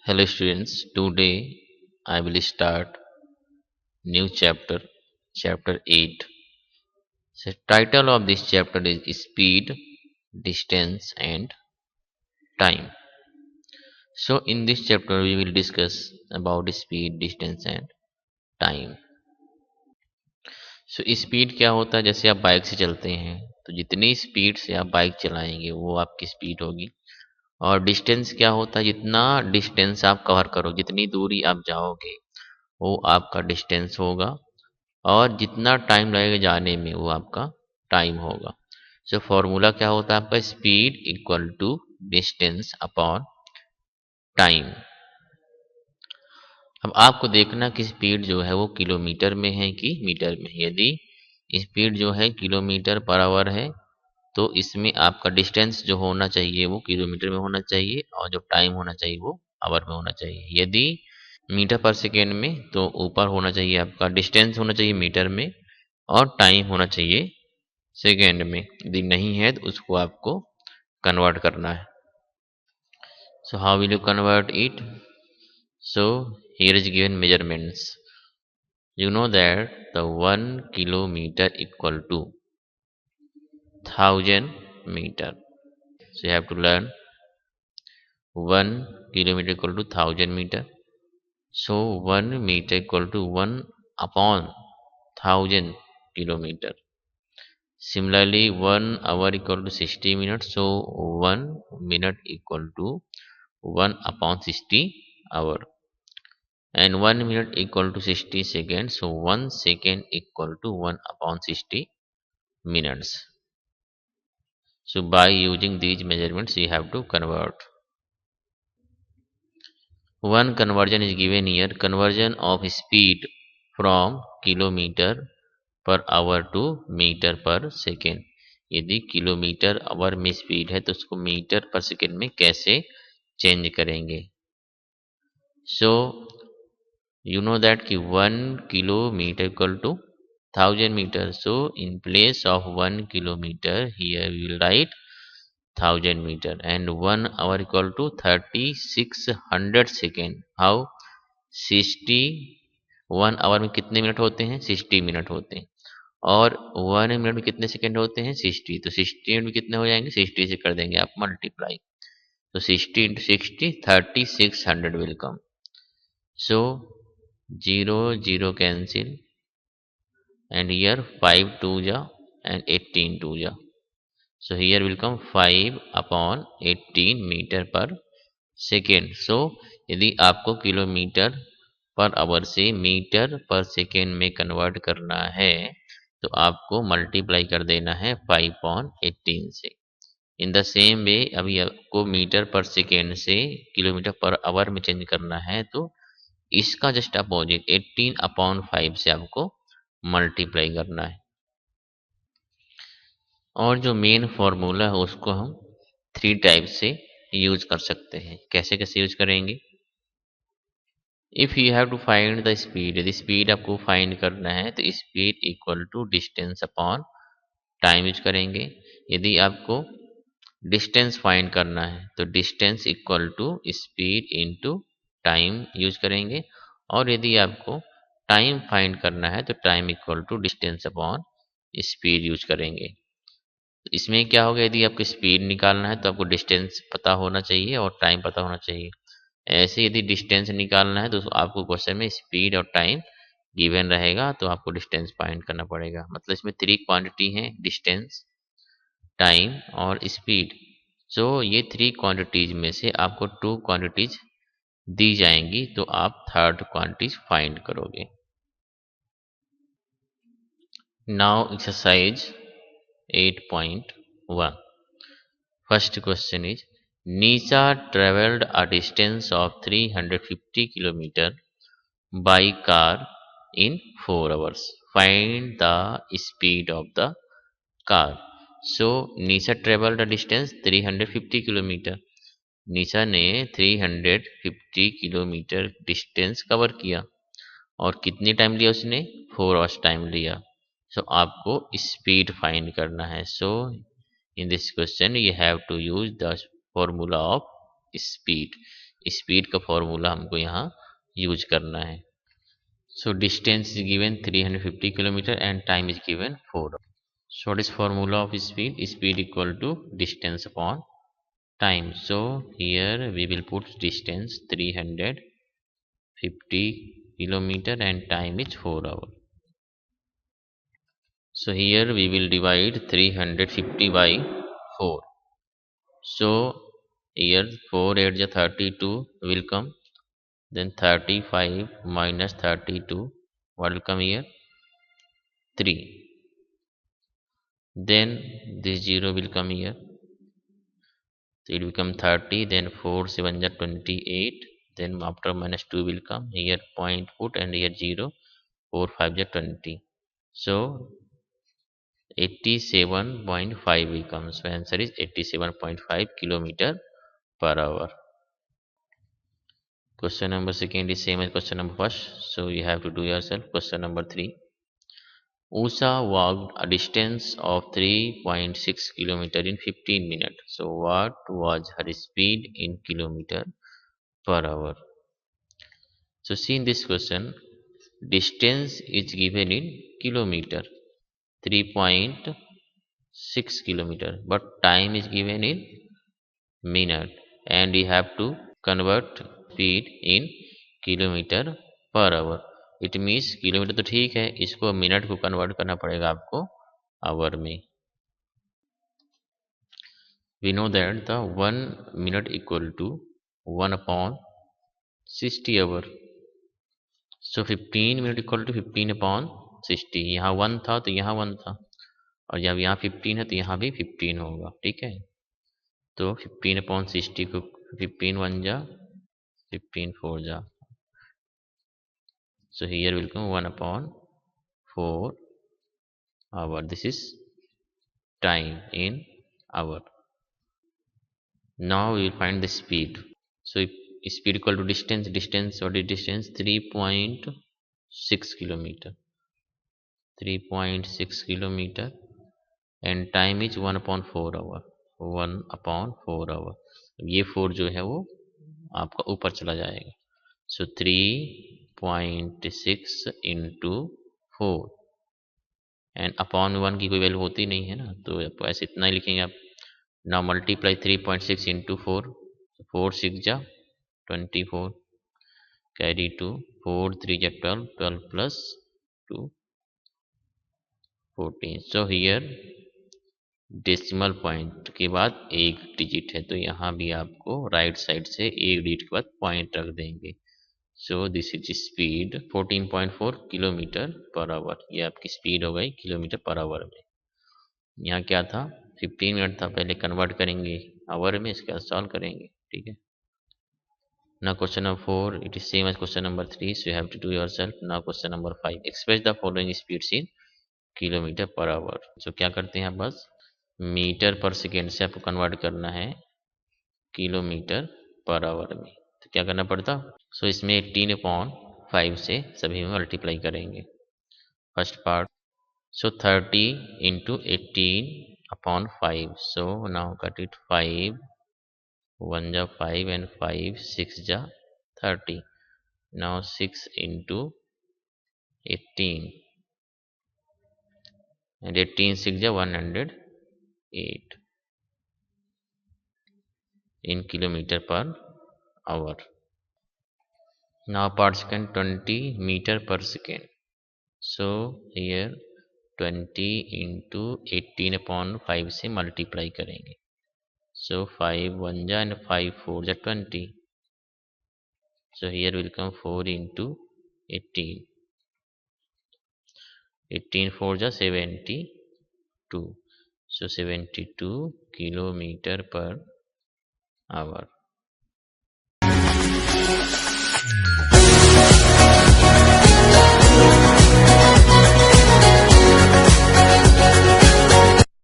Hello students, today I will start new chapter, chapter 8. The title of this chapter is Speed, Distance and Time. So in this chapter we will discuss about speed, distance and time. So speed क्या होता है? जैसे आप bike से चलते हैं तो जितनी स्पीड से आप बाइक चलाएंगे वो आपकी स्पीड होगी। और डिस्टेंस क्या होता है? जितना डिस्टेंस आप कवर करो, जितनी दूरी आप जाओगे वो आपका डिस्टेंस होगा। और जितना टाइम लगेगा जाने में वो आपका टाइम होगा। सो फॉर्मूला क्या होता है आपका? Speed equal to distance upon time. अब आपको देखना कि स्पीड जो है वो किलोमीटर में है कि मीटर में है। यदि स्पीड जो है किलोमीटर पर आवर है तो इसमें आपका डिस्टेंस जो होना चाहिए वो किलोमीटर में होना चाहिए और जो टाइम होना चाहिए वो आवर में होना चाहिए। यदि मीटर पर सेकेंड में तो ऊपर होना चाहिए आपका डिस्टेंस होना चाहिए मीटर में और टाइम होना चाहिए सेकेंड में। यदि नहीं है तो उसको आपको कन्वर्ट करना है। So how will you convert it? So here is given measurements. You know that the 1 kilometer equal to 1000 meter. So you have to learn 1 kilometer equal to 1000 meter. So 1 meter equal to 1 upon 1000 kilometer. Similarly, 1 hour equal to 60 minutes. So 1 minute equal to 1 upon 60 hour. And 1 minute equal to 60 seconds. So 1 second equal to 1 upon 60 minutes. So by using these measurements, you have to convert. One conversion is given here. Conversion of speed from kilometer per hour to metre per second. यदि kilometre hour में speed है तो उसको metre per second में कैसे change करेंगे? So you know that कि 1 kilometre equal to 1000 metre. So in place of 1 kilometre here we will write 1000 metre and 1 hour equal to 3600 second. How? 60 1 hour में कितने मिनट होते हैं? 60 मिनट होते हैं। और 1 मिनट में कितने सेकंड होते हैं? 60। तो 60 मिनट में कितने हो जाएंगे? 60 से कर देंगे आप मल्टीप्लाई। तो 60 into 60 3600 will come. So 0 0 cancel and here 5 2 जा एंड 18 2 जा। So here will come 5 upon 18 metre per second. So यदि आपको किलोमीटर पर आवर से मीटर पर सेकेंड में कन्वर्ट करना है तो आपको मल्टीप्लाई कर देना है 5/18 से। इन द सेम वे अभी आपको मीटर पर सेकेंड से किलोमीटर पर आवर में चेंज करना है तो इसका जस्ट अपोजिट 18/5 से आपको मल्टीप्लाई करना है। और जो मेन फॉर्मूला है उसको हम 3 टाइप से यूज कर सकते हैं। कैसे कैसे यूज करेंगे? If you have to find the speed, यदि स्पीड आपको फाइंड करना है तो speed equal to distance upon time use करेंगे। यदि आपको डिस्टेंस फाइंड करना है तो distance equal to speed into time use करेंगे। और यदि आपको टाइम फाइंड करना है तो time equal to distance upon speed use करेंगे। तो इसमें क्या होगा? यदि आपको स्पीड निकालना है तो आपको डिस्टेंस पता होना चाहिए और टाइम पता होना चाहिए। ऐसे यदि डिस्टेंस निकालना है तो आपको क्वेश्चन में स्पीड और टाइम गिवन रहेगा तो आपको डिस्टेंस फाइंड करना पड़ेगा। मतलब इसमें 3 क्वांटिटी हैं, डिस्टेंस, टाइम और स्पीड। सो ये 3 क्वांटिटीज में से आपको 2 क्वांटिटीज दी जाएंगी तो आप थर्ड क्वांटिटीज फाइंड करोगे। Now exercise 8.1। First question is Nisha travelled a distance of 350 kilometre by car in 4 hours. Find the speed of the car. So Nisha travelled the distance 350 kilometre. Nisha ने 350 kilometre distance cover किया और कितनी time लिया उसने? 4 hours time लिया। सो आपको speed find करना है। So in this question you have to use the formula of speed. Speed का फॉर्मूला हमको यहाँ यूज करना है। So distance is given 350 kilometre and time is given 4। So what is formula of speed? Speed equal to distance upon time. So here we will put distance 350 kilometer and time is 4 hours. So here we will divide 350 by 4. So here 4 8 ja 32 will come, then 35 minus 32, what will come here? 3. Then this 0 will come here, so it will become 30, then 4 7 ja 28, then after minus 2 will come here, point put, and here 0, 4 5 ja 20. So 87.5 becomes, so answer is 87.5 kilometer per hour. Question number second is same as question number first, so you have to do yourself. Question number 3. Usha walked a distance of 3.6 kilometer in 15 minutes. So what was her speed in kilometer per hour? So see in this question, distance is given in kilometer, 3.6 kilometer, but time is given in minute, and you have to convert speed in kilometer per hour. It means kilometre तो ठीक है, इसको minute को convert करना पड़ेगा आपको hour में। We know that the 1 minute equal to 1/60 hour. So 15 minute equal to 15/60। यहाँ 1 था तो यहाँ 1 था, और जब यहाँ 15 है तो यहाँ भी 15 होगा, ठीक है। तो 15/60 को 15 1 जा 15 4 जा, so here will come 1/4 hour. This is time in hour. Now we will find the speed. So speed equal to distance. What is distance? 3.6 kilometer. 3.6 kilometer, and time is 1/4 hour. 1/4 hour. ये 4 जो है वो आपका ऊपर चला जाएगा। So 3.6 into 4, and upon 1 की कोई वैल्यू होती नहीं है ना, तो आपको ऐसे इतना ही लिखेंगे आप। नाउ मल्टीप्लाई 3.6 into 4, 4 6 जा 24, कैरी 2, 4 3 जा 12, 12 plus 2 14। So here decimal point के बाद एक डिजिट है, तो यहाँ भी आपको राइट साइड से एक डिजिट के बाद पॉइंट रख देंगे। So this is speed 14.4 kilometre per our. ये आपकी स्पीड हो गई किलोमीटर पर आवर में। यहाँ क्या था? 15 मिनट था, पहले कन्वर्ट करेंगे आवर में, इसके बाद सॉल्व करेंगे, ठीक है ना। Question number 4 it is same as question number 3, so you have to do yourself. Now question number 5, express the following speeds in kilometre per hour. सो क्या करते हैं, बस मीटर पर सेकेंड से आपको कन्वर्ट करना है किलोमीटर पर आवर में। तो क्या करना पड़ता? सो इसमें 18/5 से सभी में मल्टीप्लाई करेंगे। First part, so 30 into 18/5। So now cut it, 5 1 जा 5 and 5 6 जा 30। नाउ 6 into 18 and 18 6 जा 108 in kilometer per hour. Now part second, 20 meter per second. So here 20 into 18/5 से मल्टीप्लाई करेंगे। So 5 1 जा and 5 4 जा 20। So here will come 4 into 18, 18 4 जा 72। So 72 kilometer per hour।